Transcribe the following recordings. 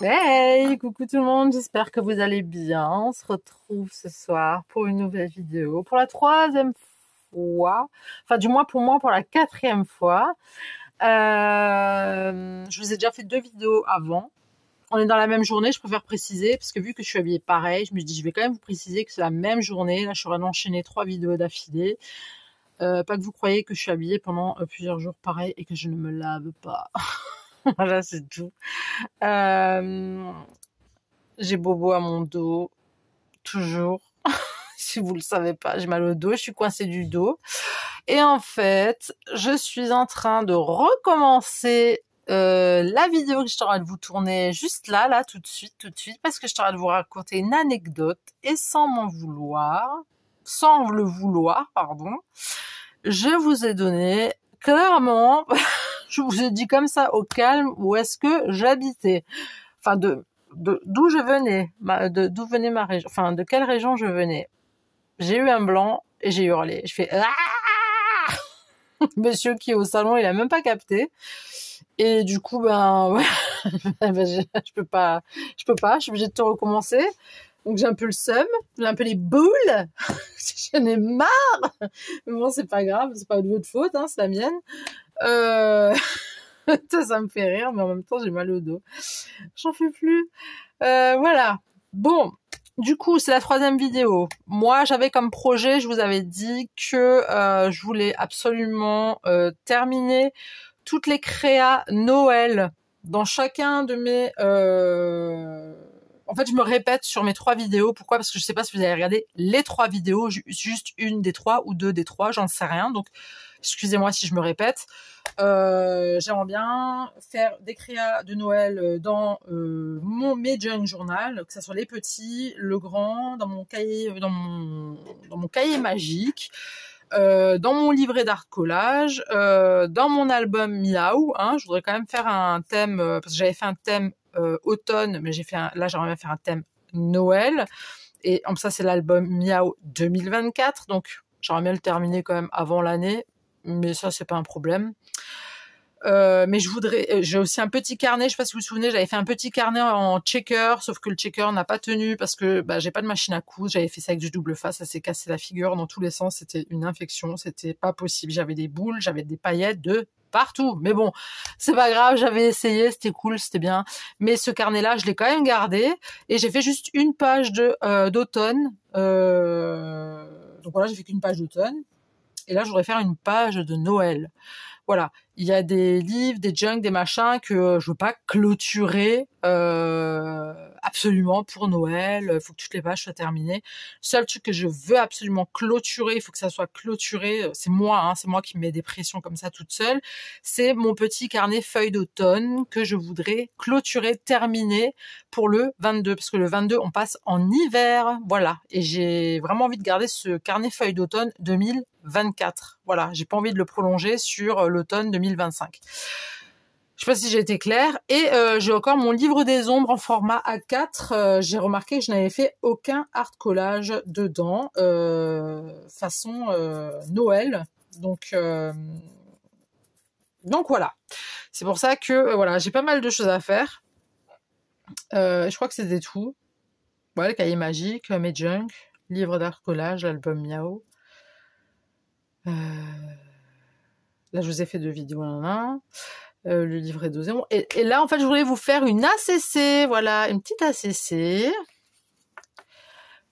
Hey, coucou tout le monde, j'espère que vous allez bien. On se retrouve ce soir pour une nouvelle vidéo, pour la troisième fois, enfin du moins pour moi pour la quatrième fois. Je vous ai déjà fait deux vidéos avant. On est dans la même journée, je préfère préciser, parce que vu que je suis habillée pareil, je me dis je vais quand même vous préciser que c'est la même journée. Là, je suis en train d'enchaîner trois vidéos d'affilée. Pas que vous croyez que je suis habillée pendant plusieurs jours pareil et que je ne me lave pas. Voilà, c'est tout. Euh, J'ai bobo à mon dos, toujours. Si vous le savez pas, j'ai mal au dos, je suis coincée du dos. Et en fait, je suis en train de recommencer la vidéo que je t'aurais de vous tourner juste là, tout de suite, parce que je t'aurais de vous raconter une anecdote et sans le vouloir, pardon, je vous ai donné clairement, je vous ai dit comme ça au calme où est-ce que j'habitais. Enfin, d'où je venais, d'où venait ma région, enfin, de quelle région je venais. J'ai eu un blanc et j'ai hurlé. Je fais ah. Monsieur qui est au salon, il a même pas capté. Et du coup, je suis obligée de tout recommencer. Donc j'ai un peu le seum, j'ai un peu les boules, j'en ai marre. Mais bon, c'est pas grave, c'est pas de votre faute, hein, c'est la mienne. Euh... ça me fait rire, mais en même temps, j'ai mal au dos. J'en fais plus. Voilà. Bon, du coup, c'est la troisième vidéo. Moi, j'avais comme projet, je vous avais dit que je voulais absolument terminer toutes les créas Noël dans chacun de mes... En fait, je me répète sur mes trois vidéos. Pourquoi? Parce que je sais pas si vous avez regardé les trois vidéos, juste une des trois ou deux des trois, j'en sais rien. Donc, excusez-moi si je me répète. J'aimerais bien faire des créas de Noël dans mes junk journal, que ce soit les petits, le grand, dans mon cahier, dans mon cahier magique, dans mon livret d'art collage, dans mon album Miaou. Hein, je voudrais quand même faire un thème, parce que j'avais fait un thème automne, mais là j'aimerais bien faire un thème Noël. Et en ça c'est l'album Miaou 2024, donc j'aimerais bien le terminer quand même avant l'année, mais ça c'est pas un problème. Mais j'ai aussi un petit carnet, je sais pas si vous vous souvenez, j'avais fait un petit carnet en checker, sauf que le checker n'a pas tenu parce que j'ai pas de machine à coudre, j'avais fait ça avec du double face, ça s'est cassé la figure dans tous les sens, c'était une infection, c'était pas possible, j'avais des boules, j'avais des paillettes de partout, mais bon, c'est pas grave, j'avais essayé, c'était cool, c'était bien, mais ce carnet-là, je l'ai quand même gardé, et j'ai fait juste une page d'automne, donc voilà, j'ai fait qu'une page d'automne, et là, je voudrais faire une page de Noël. Voilà, il y a des livres, des junk, des machins que je veux pas clôturer absolument pour Noël. Il faut que toutes les pages soient terminées. Seul truc que je veux absolument clôturer, il faut que ça soit clôturé. C'est moi, hein, c'est moi qui me mets des pressions comme ça toute seule. C'est mon petit carnet feuille d'automne que je voudrais clôturer, terminer pour le 22, parce que le 22 on passe en hiver, voilà. Et j'ai vraiment envie de garder ce carnet feuille d'automne 2024. Voilà, j'ai pas envie de le prolonger sur l'automne 2025. Je sais pas si j'ai été claire. Et j'ai encore mon livre des ombres en format A4. J'ai remarqué que je n'avais fait aucun art collage dedans, façon Noël. Donc voilà. C'est pour ça que voilà, j'ai pas mal de choses à faire. Je crois que c'était tout. Ouais, le cahier magique, mes junk, livre d'art collage, l'album Miao. Là, je vous ai fait deux vidéos en un. Le livret dosé. Et là, en fait, je voulais vous faire une ACC. Voilà, une petite ACC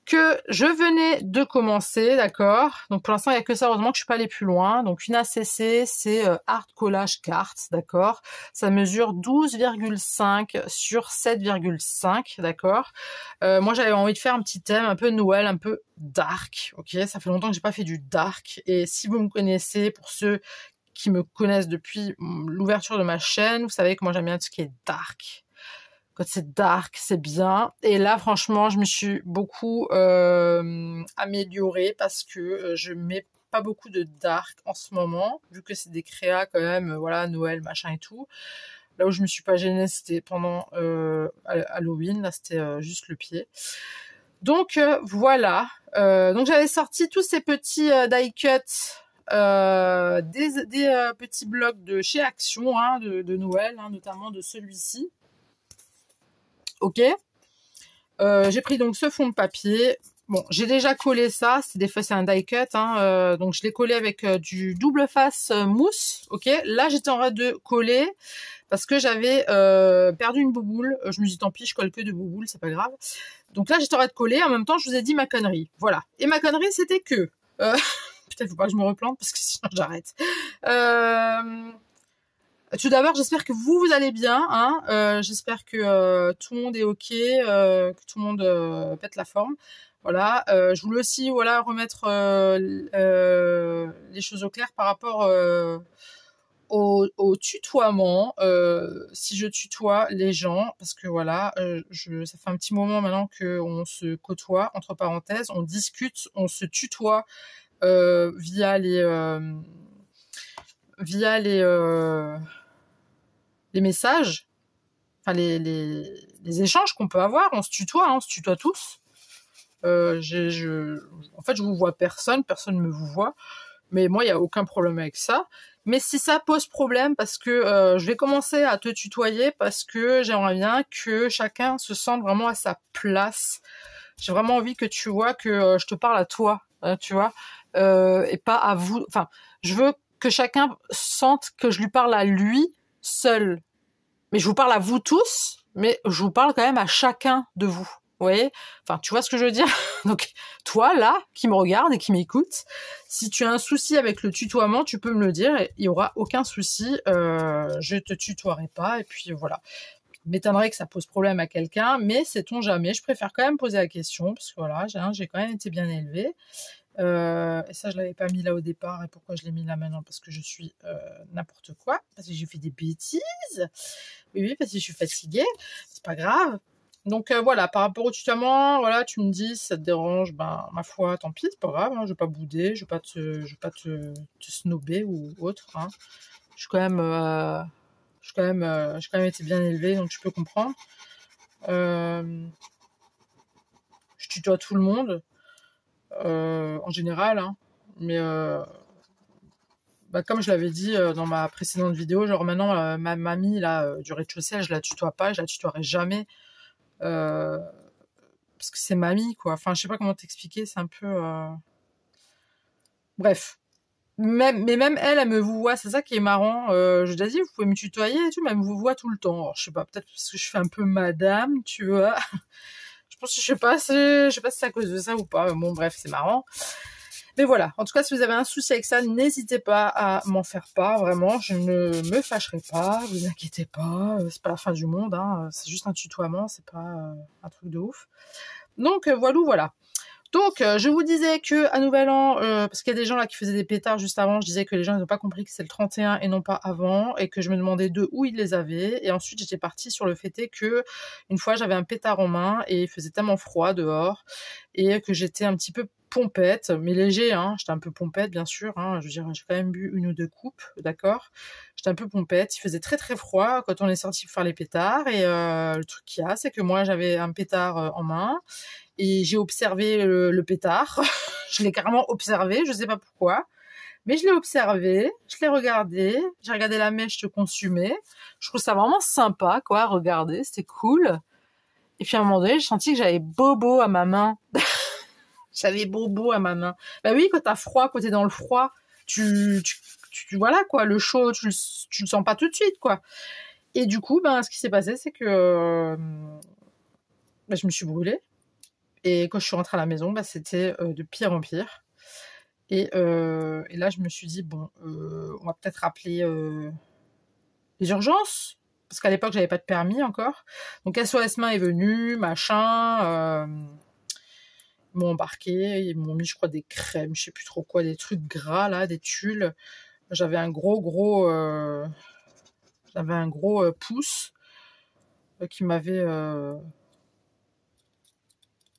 que je venais de commencer, d'accord. Donc, pour l'instant, il n'y a que ça. Heureusement que je suis pas allée plus loin. Donc, une ACC, c'est Art Collage Cartes, d'accord. Ça mesure 12,5 sur 7,5, d'accord. Moi, j'avais envie de faire un petit thème un peu Noël, un peu dark, ok. Ça fait longtemps que j'ai pas fait du dark. Et si vous me connaissez, pour ceux qui me connaissent depuis l'ouverture de ma chaîne, vous savez que moi j'aime bien tout ce qui est dark. Quand c'est dark, c'est bien. Et là, franchement, je me suis beaucoup améliorée parce que je mets pas beaucoup de dark en ce moment, vu que c'est des créas quand même, voilà, Noël, machin et tout. Là où je me suis pas gênée, c'était pendant Halloween, là c'était juste le pied. Donc voilà. Donc j'avais sorti tous ces petits die cuts. Des petits blocs de chez Action, hein, de Noël, hein, notamment de celui-ci. ok. J'ai pris donc ce fond de papier. Bon, j'ai déjà collé ça. C'est un die cut, hein, donc je l'ai collé avec du double face mousse, ok. Là, j'étais en train de coller parce que j'avais perdu une bouboule. Je me dis tant pis, je colle que de bouboule, c'est pas grave. Donc là, j'étais en train de coller. En même temps, je vous ai dit ma connerie. Voilà. Et ma connerie, c'était que putain, faut pas que je me replante parce que sinon j'arrête. Tout d'abord, j'espère que vous allez bien. Hein. J'espère que tout le monde est ok, que tout le monde pète la forme. Voilà. Je voulais aussi, voilà, remettre les choses au clair par rapport au tutoiement. Si je tutoie les gens, parce que voilà, ça fait un petit moment maintenant qu'on se côtoie, entre parenthèses, on discute, on se tutoie via les messages, enfin les échanges qu'on peut avoir, on se tutoie, hein, on se tutoie tous. En fait, je vous vois personne ne me vous voit, mais moi, il y a aucun problème avec ça. Mais si ça pose problème, parce que je vais commencer à te tutoyer, parce que j'aimerais bien que chacun se sente vraiment à sa place. J'ai vraiment envie que tu vois que je te parle à toi, tu vois, et pas à vous. Enfin, je veux que chacun sente que je lui parle à lui seul. Mais je vous parle à vous tous, mais je vous parle quand même à chacun de vous. Vous voyez? Enfin, tu vois ce que je veux dire? Donc, toi, là, qui me regarde et qui m'écoute, si tu as un souci avec le tutoiement, tu peux me le dire, et il y aura aucun souci, je te tutoierai pas, et puis voilà. M'étonnerait que ça pose problème à quelqu'un, mais sait-on jamais. Je préfère quand même poser la question, parce que voilà, j'ai quand même été bien élevée. Et ça, je l'avais pas mis là au départ. Et pourquoi je l'ai mis là maintenant? Parce que je suis n'importe quoi. Parce que j'ai fait des bêtises. Oui, parce que je suis fatiguée. C'est pas grave. Donc voilà, par rapport au tutoiement, voilà, tu me dis si ça te dérange, ben ma foi, tant pis, c'est pas grave. Hein, je vais pas bouder, je vais pas te snobber ou autre. Hein. Je suis quand même, j'ai quand même été bien élevée, donc tu peux comprendre. Je tutoie tout le monde. En général, hein. Mais comme je l'avais dit dans ma précédente vidéo, genre maintenant ma mamie là du rez-de-chaussée, je la tutoie pas, je la tutoierai jamais parce que c'est mamie quoi. Enfin, je sais pas comment t'expliquer, c'est un peu bref. Mais même elle me vous voit, c'est ça qui est marrant. Je lui ai dit, vous pouvez me tutoyer et tout, mais elle me vous voit tout le temps. Alors, je sais pas, peut-être parce que je fais un peu madame, tu vois. Je sais pas si c'est à cause de ça ou pas. Bon, bref, c'est marrant. Mais voilà. En tout cas, si vous avez un souci avec ça, n'hésitez pas à m'en faire part. Vraiment, je ne me fâcherai pas. Vous inquiétez pas. C'est pas la fin du monde. Hein. C'est juste un tutoiement. C'est pas un truc de ouf. Donc, voilà. Donc, je vous disais que à Nouvel An, parce qu'il y a des gens là qui faisaient des pétards juste avant, je disais que les gens n'ont pas compris que c'est le 31 et non pas avant, et que je me demandais de où ils les avaient. Et ensuite, j'étais partie sur le fait que une fois, j'avais un pétard en main et il faisait tellement froid dehors et que j'étais un petit peu pompette, mais léger, hein. J'étais un peu pompette, bien sûr. Hein. Je veux dire, j'ai quand même bu 1 ou 2 coupes, d'accord. J'étais un peu pompette. Il faisait très très froid quand on est sorti pour faire les pétards. Et le truc qu'il y a, c'est que moi, j'avais un pétard en main. Et j'ai observé le pétard. Je l'ai carrément observé, je sais pas pourquoi. Mais je l'ai observé, je l'ai regardé, j'ai regardé la mèche se consumer. Je trouve ça vraiment sympa, quoi, à regarder, c'était cool. Et puis à un moment donné, j'ai senti que j'avais bobo à ma main. J'avais bobo à ma main. Bah oui, quand t'as froid, quand t'es dans le froid, tu voilà, quoi, le chaud, tu le sens pas tout de suite, quoi. Et du coup, ce qui s'est passé, c'est que je me suis brûlée. Et quand je suis rentrée à la maison, c'était de pire en pire. Et là, je me suis dit, bon, on va peut-être appeler les urgences. Parce qu'à l'époque, j'avais pas de permis encore. Donc, SOS Main est venu, machin. Ils m'ont embarqué, ils m'ont mis, je crois, des crèmes, je sais plus trop quoi, des trucs gras, là, des tulles. J'avais un gros pouce qui m'avait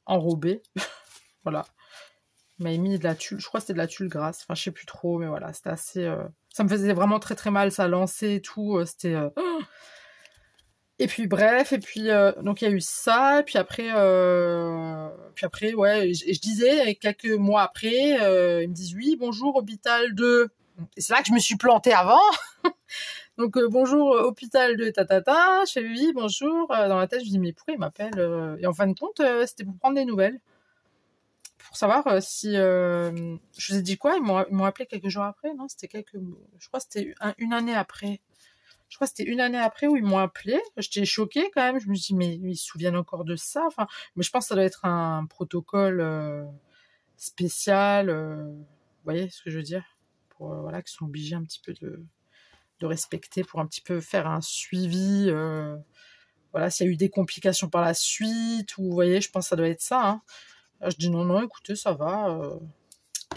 enrobé. Voilà. Il m'avait mis de la tulle, je crois que c'était de la tulle grasse, enfin je sais plus trop, mais voilà, c'était assez... Ça me faisait vraiment très très mal, ça lançait et tout, c'était... Et puis bref, et puis donc il y a eu ça, et puis après ouais, je disais, et quelques mois après, ils me disent oui, bonjour, hôpital 2. Et c'est là que je me suis plantée avant. Donc bonjour hôpital de tatata, je fais oui, bonjour. Dans la tête, je dis mais pourquoi il m'appelle Et en fin de compte, c'était pour prendre des nouvelles. Pour savoir si... je vous ai dit quoi? Ils m'ont appelé quelques jours après, non? C'était quelques... Je crois que c'était une année après. Je crois que c'était une année après où ils m'ont appelé. J'étais choquée quand même. Je me suis dit, mais ils se souviennent encore de ça. Enfin, mais je pense que ça doit être un protocole spécial. Vous voyez ce que je veux dire? Pour, voilà, qu'ils sont obligés un petit peu de respecter pour un petit peu faire un suivi. Voilà, s'il y a eu des complications par la suite. Ou, vous voyez, je pense que ça doit être ça. Hein. Je dis non, non, écoutez, ça va.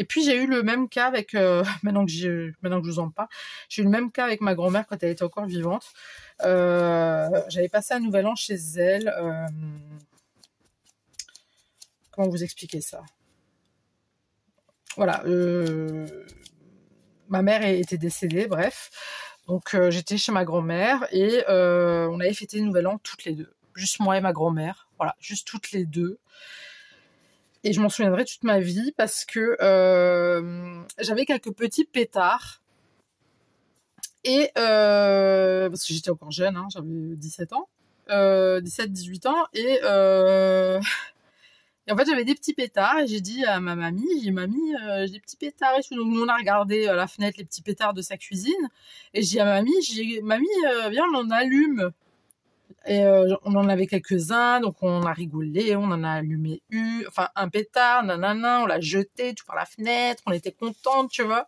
Et puis j'ai eu le même cas avec maintenant que je vous en parle, j'ai eu le même cas avec ma grand-mère quand elle était encore vivante. J'avais passé un nouvel an chez elle. Comment vous expliquer ça? Voilà, ma mère était décédée, bref. Donc j'étais chez ma grand-mère et on avait fêté le nouvel an toutes les deux, juste moi et ma grand-mère. Voilà, juste toutes les deux. Et je m'en souviendrai toute ma vie parce que j'avais quelques petits pétards. Et parce que j'étais encore jeune, hein, j'avais 17 ans. 17-18 ans. Et en fait, j'avais des petits pétards. Et j'ai dit à ma mamie, mamie, j'ai des petits pétards et tout. Donc nous, on a regardé à la fenêtre les petits pétards de sa cuisine. Et j'ai dit à mamie, mamie, viens, on en allume. Et on en avait quelques-uns, donc on a rigolé, on en a allumé un pétard, nanana, on l'a jeté tout par la fenêtre, on était contente, tu vois.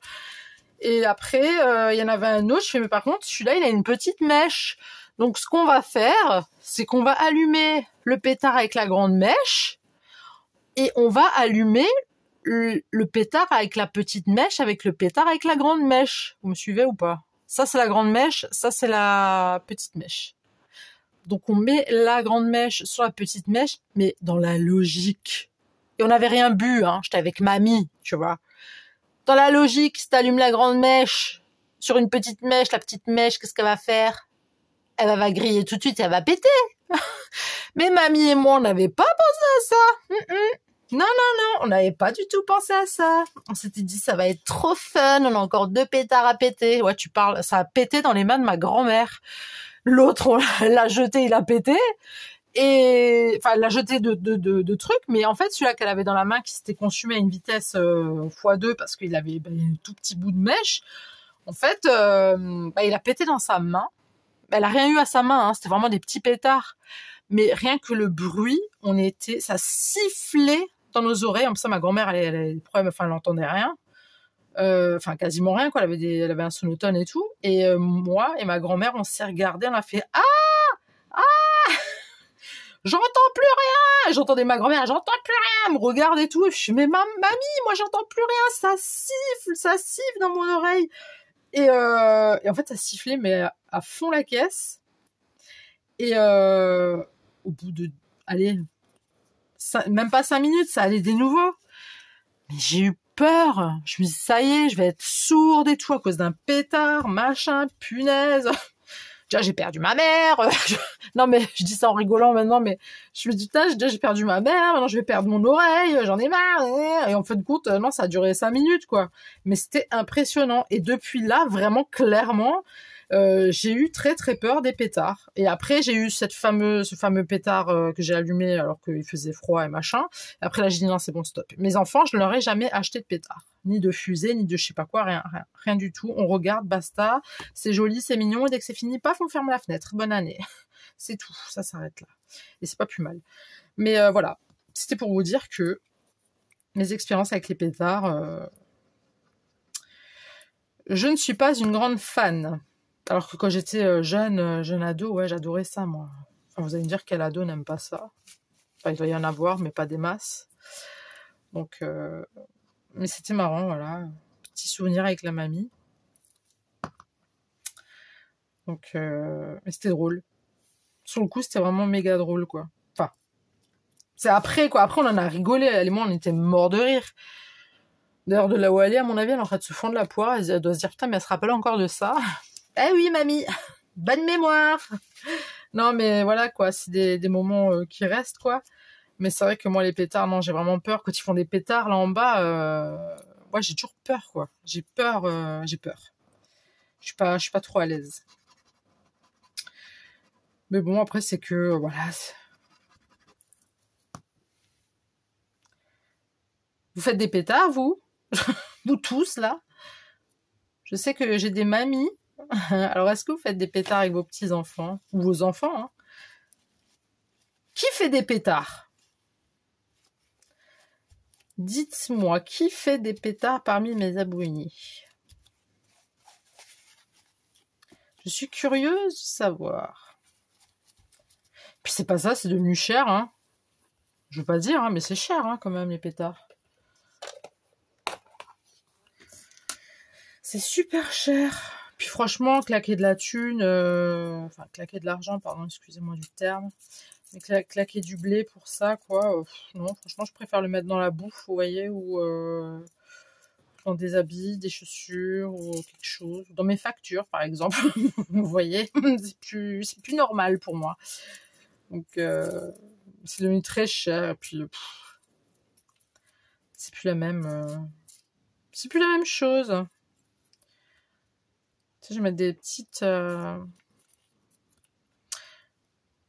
Et après, il y en avait un autre, je fais, mais par contre, celui-là, il a une petite mèche. Donc ce qu'on va faire, c'est qu'on va allumer le pétard avec la grande mèche, et on va allumer le pétard avec la petite mèche, avec le pétard avec la grande mèche. Vous me suivez ou pas? Ça, c'est la grande mèche, ça, c'est la petite mèche. Donc on met la grande mèche sur la petite mèche, mais dans la logique. Et on n'avait rien bu, hein. J'étais avec mamie, tu vois. Dans la logique, si t'allumes la grande mèche sur une petite mèche, la petite mèche, qu'est-ce qu'elle va faire? Elle va griller tout de suite et elle va péter. Mais mamie et moi, on n'avait pas pensé à ça. Non, non, non, on n'avait pas du tout pensé à ça. On s'était dit, ça va être trop fun, on a encore 2 pétards à péter. Ouais, tu parles, ça a pété dans les mains de ma grand-mère. L'autre, on l'a jeté, il a pété. Et enfin, elle l'a jeté de trucs, mais en fait, celui-là qu'elle avait dans la main, qui s'était consumé à une vitesse x2 parce qu'il avait un tout petit bout de mèche, en fait, il a pété dans sa main. Elle a rien eu à sa main, hein, c'était vraiment des petits pétards. Mais rien que le bruit, ça sifflait dans nos oreilles. En plus, ça, ma grand-mère, elle avait des problèmes, enfin, elle n'entendait rien. Enfin, quasiment rien, quoi. Elle avait un sonotone et tout. Et moi et ma grand-mère, on s'est regardés, on a fait ah, ah, j'entends plus rien. J'entendais ma grand-mère, j'entends plus rien. Elle me regarde et tout. Et je suis mais mamie, moi j'entends plus rien. Ça siffle dans mon oreille. Et en fait, ça sifflait mais à fond la caisse. Et au bout de, allez, même pas 5 minutes, ça allait de nouveau. Mais j'ai eu peur. Je me dis, ça y est, je vais être sourde et tout à cause d'un pétard, machin, punaise. Déjà, j'ai perdu ma mère. Non, mais je dis ça en rigolant maintenant, mais je me dis, putain, j'ai perdu ma mère, maintenant je vais perdre mon oreille, j'en ai marre. Et en fin de compte, non, ça a duré 5 minutes, quoi. Mais c'était impressionnant. Et depuis là, vraiment, clairement, j'ai eu très très peur des pétards. Et après, j'ai eu ce fameux pétard que j'ai allumé alors qu'il faisait froid et machin. Et après là, j'ai dit non, c'est bon, stop. Mes enfants, je ne leur ai jamais acheté de pétard, ni de fusée, ni de je sais pas quoi, rien du tout. On regarde, basta, c'est joli, c'est mignon, et dès que c'est fini, paf, on ferme la fenêtre. Bonne année. C'est tout, ça s'arrête là. Et c'est pas plus mal. Mais voilà, c'était pour vous dire que mes expériences avec les pétards, je ne suis pas une grande fan. Alors que quand j'étais jeune ado, ouais, j'adorais ça, moi. Enfin, vous allez me dire quel ado n'aime pas ça. Enfin, il doit y en avoir, mais pas des masses. Donc, mais c'était marrant, voilà. Petit souvenir avec la mamie. Donc, mais c'était drôle. Sur le coup, c'était vraiment méga drôle, quoi. Enfin, c'est après, quoi. Après, on en a rigolé. Elle et moi, on était morts de rire. D'ailleurs, de là où elle est, à mon avis, elle est en train de se fondre la poire. Elle doit se dire, putain, mais elle se rappelle encore de ça. Eh oui, mamie, bonne mémoire. Non, mais voilà, quoi, c'est des moments qui restent, quoi. Mais c'est vrai que moi, les pétards, non, j'ai vraiment peur. Quand ils font des pétards là en bas, ouais, j'ai toujours peur, quoi. J'ai peur. Je suis pas trop à l'aise. Mais bon, après, c'est que, voilà. Vous faites des pétards, vous? Vous tous, là? Je sais que j'ai des mamies. Alors, est-ce que vous faites des pétards avec vos petits-enfants? Ou vos enfants, hein? Qui fait des pétards? Dites-moi, qui fait des pétards parmi mes abonnés? Je suis curieuse de savoir. Puis c'est pas ça, c'est devenu cher, hein. Je veux pas dire, hein, mais c'est cher, hein, quand même, les pétards. C'est super cher. Puis franchement, claquer de la thune, enfin, claquer de l'argent, pardon, excusez-moi du terme. Mais claquer du blé pour ça, quoi. Non, franchement, je préfère le mettre dans la bouffe, vous voyez, ou dans des habits, des chaussures, ou quelque chose. Dans mes factures, par exemple. Vous voyez, c'est plus normal pour moi. Donc, c'est devenu très cher. Et puis, c'est plus la même... c'est plus la même chose. Tu sais, je vais mettre des petites...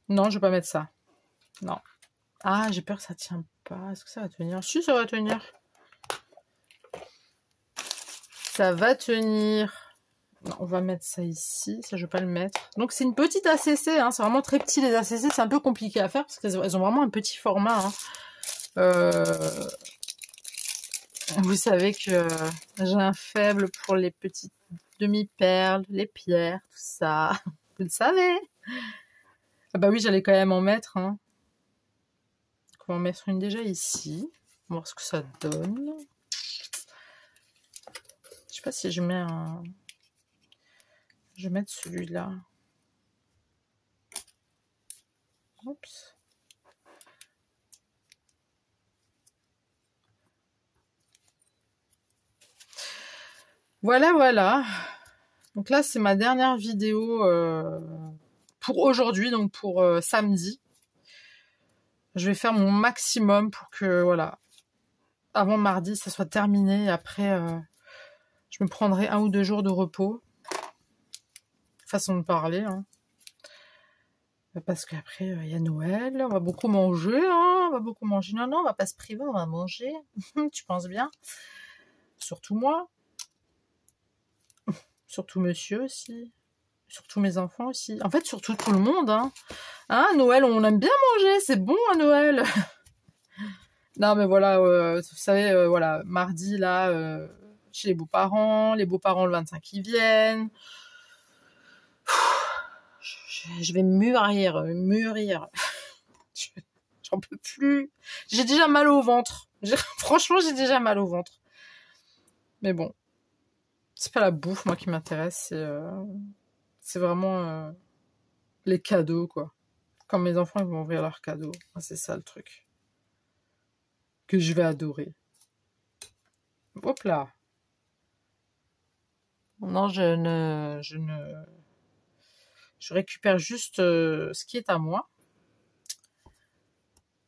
Non, je vais pas mettre ça. Non. Ah, j'ai peur que ça tient pas. Est-ce que ça va tenir? Si, ça va tenir. Ça va tenir. Non, on va mettre ça ici. Ça, je vais pas le mettre. Donc, c'est une petite ACC. Hein. C'est vraiment très petit, les ACC. C'est un peu compliqué à faire parce qu'elles ont vraiment un petit format. Hein. Vous savez que j'ai un faible pour les petites demi-perles, les pierres, tout ça. Vous le savez. Ah bah oui, j'allais quand même en mettre. Hein. On va en mettre une déjà ici. On va voir ce que ça donne. Je sais pas si je mets un... Je vais mettre celui-là. Oups. Voilà, voilà. Donc là, c'est ma dernière vidéo pour aujourd'hui, donc pour samedi. Je vais faire mon maximum pour que, voilà, avant mardi, ça soit terminé. Et après, je me prendrai 1 ou 2 jours de repos. Façon de parler, hein. Parce qu'après, il y a Noël, on va beaucoup manger, hein. On va beaucoup manger. Non, non, on va pas se priver, on va manger. Tu penses bien? Surtout moi. Surtout monsieur aussi. Surtout mes enfants aussi. En fait, surtout tout le monde, hein. Hein, Noël, on aime bien manger, c'est bon à Noël. Non, mais voilà, vous savez, voilà, mardi, là, chez les beaux-parents le 25, ils viennent. Je vais mûrir. J'en peux plus. J'ai déjà mal au ventre. Franchement, j'ai déjà mal au ventre. Mais bon, c'est pas la bouffe, moi, qui m'intéresse. C'est vraiment les cadeaux, quoi. Quand mes enfants ils vont ouvrir leurs cadeaux. C'est ça, le truc. Que je vais adorer. Hop là. Non, je récupère juste ce qui est à moi.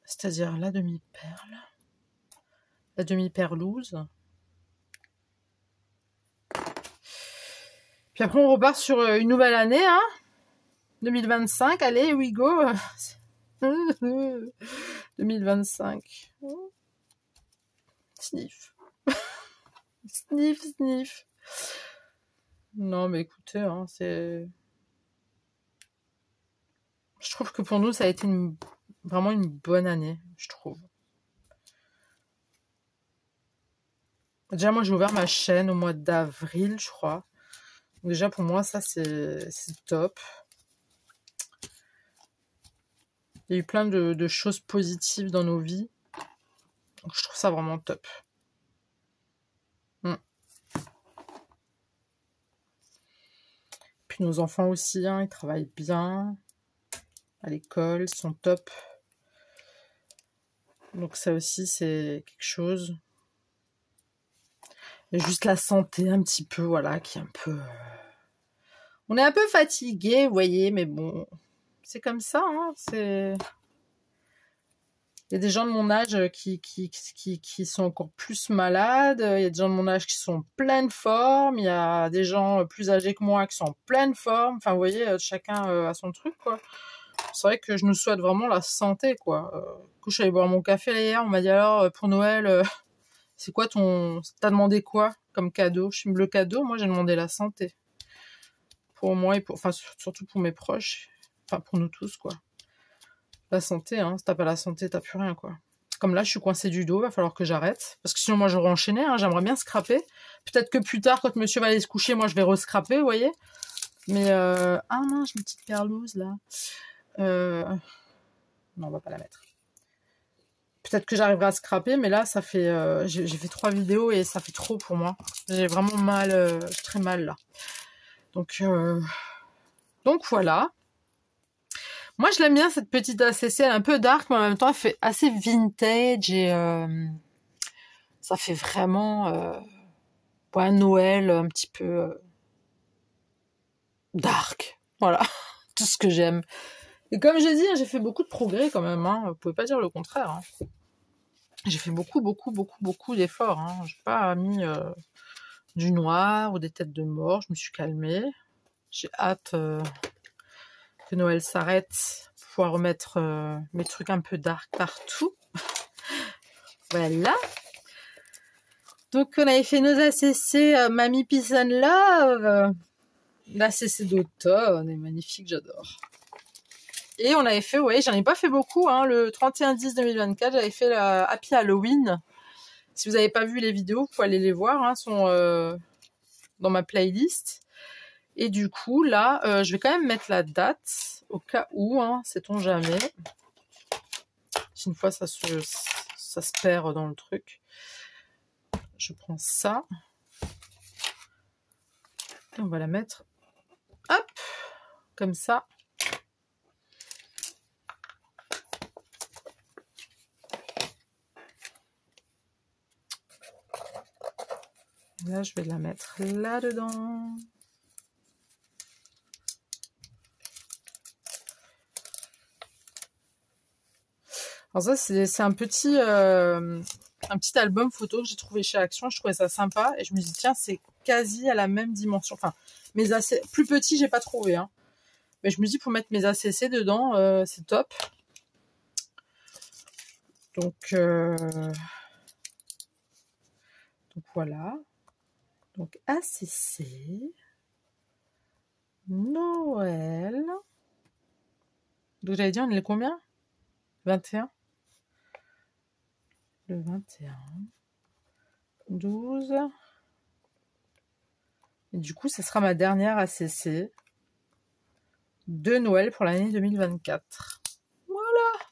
C'est-à-dire la demi-perle. La demi-perlouse. Puis après, on repart sur une nouvelle année, hein. 2025. Allez, here we go. 2025. Sniff. Sniff, sniff. Non, mais écoutez, hein, c'est... Je trouve que pour nous, ça a été vraiment une bonne année, je trouve. Déjà, moi, j'ai ouvert ma chaîne au mois d'avril, je crois. Donc, déjà, pour moi, ça, c'est top. Il y a eu plein de choses positives dans nos vies. Donc, je trouve ça vraiment top. Puis nos enfants aussi, hein, ils travaillent bien. À l'école, ils sont top. Donc ça aussi, c'est quelque chose. Et juste la santé un petit peu, voilà, qui est un peu... On est un peu fatigué, vous voyez, mais bon, c'est comme ça, hein, c'est... Il y a des gens de mon âge qui sont encore plus malades. Il y a des gens de mon âge qui sont en pleine forme. Il y a des gens plus âgés que moi qui sont en pleine forme. Enfin, vous voyez, chacun a son truc, quoi. C'est vrai que je nous souhaite vraiment la santé, quoi. Du coup, je suis allée boire mon café là hier. On m'a dit alors, pour Noël, c'est quoi t'as demandé quoi comme cadeau? Le cadeau, moi, j'ai demandé la santé. Pour moi et enfin, surtout pour mes proches. Enfin, pour nous tous, quoi. La santé, hein. Si t'as pas la santé, t'as plus rien, quoi. Comme là, je suis coincée du dos, va falloir que j'arrête. Parce que sinon, moi, j'aurais enchaîné, hein. J'aimerais bien scraper. Peut-être que plus tard, quand monsieur va aller se coucher, moi, je vais rescraper, vous voyez. Mais, ah non, j'ai une petite perlouse, là. Non, on va pas la mettre. Peut-être que j'arriverai à scraper, mais là, ça fait... j'ai fait 3 vidéos et ça fait trop pour moi. J'ai vraiment mal, j'ai très mal, là. Donc voilà. Moi, je l'aime bien, cette petite ACC. Elle est un peu dark, mais en même temps, elle fait assez vintage et ça fait vraiment un Noël un petit peu dark. Voilà, tout ce que j'aime. Et comme j'ai dit, j'ai fait beaucoup de progrès quand même. Hein. Vous pouvez pas dire le contraire. Hein. J'ai fait beaucoup d'efforts. Hein. J'ai pas mis du noir ou des têtes de mort. Je me suis calmée. J'ai hâte que Noël s'arrête pour pouvoir remettre mes trucs un peu dark partout. Voilà. Donc on avait fait nos ACC Mamie Peace and Love. L'ACC d'automne est magnifique, j'adore. Et on avait fait, ouais, j'en ai pas fait beaucoup, hein, le 31/10/2024, j'avais fait la Happy Halloween. Si vous n'avez pas vu les vidéos, vous pouvez aller les voir, hein, sont dans ma playlist. Et du coup, là, je vais quand même mettre la date, au cas où, hein, sait-on jamais. Si une fois ça se perd dans le truc. Je prends ça. Et on va la mettre, hop, comme ça. Là, je vais la mettre là-dedans. Alors ça, c'est un petit album photo que j'ai trouvé chez Action. Je trouvais ça sympa. Et je me dis, tiens, c'est quasi à la même dimension. Enfin, plus petits, j'ai pas trouvé. Hein. Mais je me dis, pour mettre mes ACC dedans, c'est top. Donc voilà. Donc ACC, Noël. Donc j'avais dit, on est le combien? 21. Le 21. 12. Et du coup, ça sera ma dernière ACC de Noël pour l'année 2024. Voilà.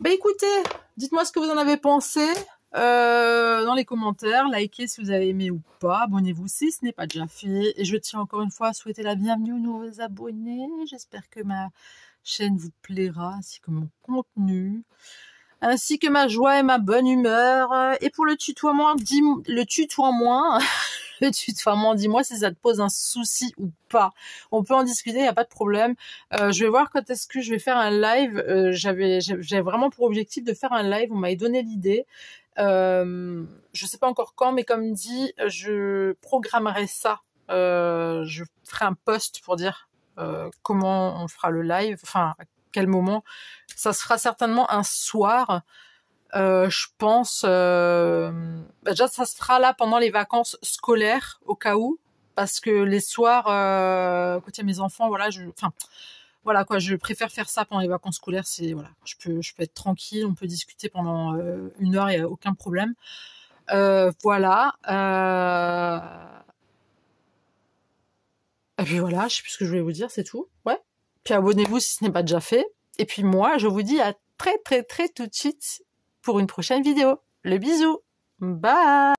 Bah écoutez, dites-moi ce que vous en avez pensé. Dans les commentaires, likez si vous avez aimé ou pas, abonnez-vous si ce n'est pas déjà fait, et je tiens encore une fois à souhaiter la bienvenue aux nouveaux abonnés. J'espère que ma chaîne vous plaira, ainsi que mon contenu, ainsi que ma joie et ma bonne humeur. Et pour le tutoiement, dis-moi si ça te pose un souci ou pas. On peut en discuter, il n'y a pas de problème. Je vais voir quand est-ce que je vais faire un live. J'avais vraiment pour objectif de faire un live, on m'avait donné l'idée. Je sais pas encore quand, mais comme dit, je programmerai ça. Je ferai un post pour dire comment on fera le live, enfin à quel moment. Ça se fera certainement un soir. Je pense déjà ça se fera là pendant les vacances scolaires au cas où, parce que les soirs quand il y a mes enfants, voilà, voilà quoi, je préfère faire ça pendant les vacances scolaires. C'est voilà, je peux être tranquille, on peut discuter pendant 1 heure, il y a aucun problème. Voilà. Et puis voilà, je sais plus ce que je voulais vous dire, c'est tout. Ouais. Puis abonnez-vous si ce n'est pas déjà fait. Et puis moi, je vous dis à très tout de suite pour une prochaine vidéo. Le bisou. Bye.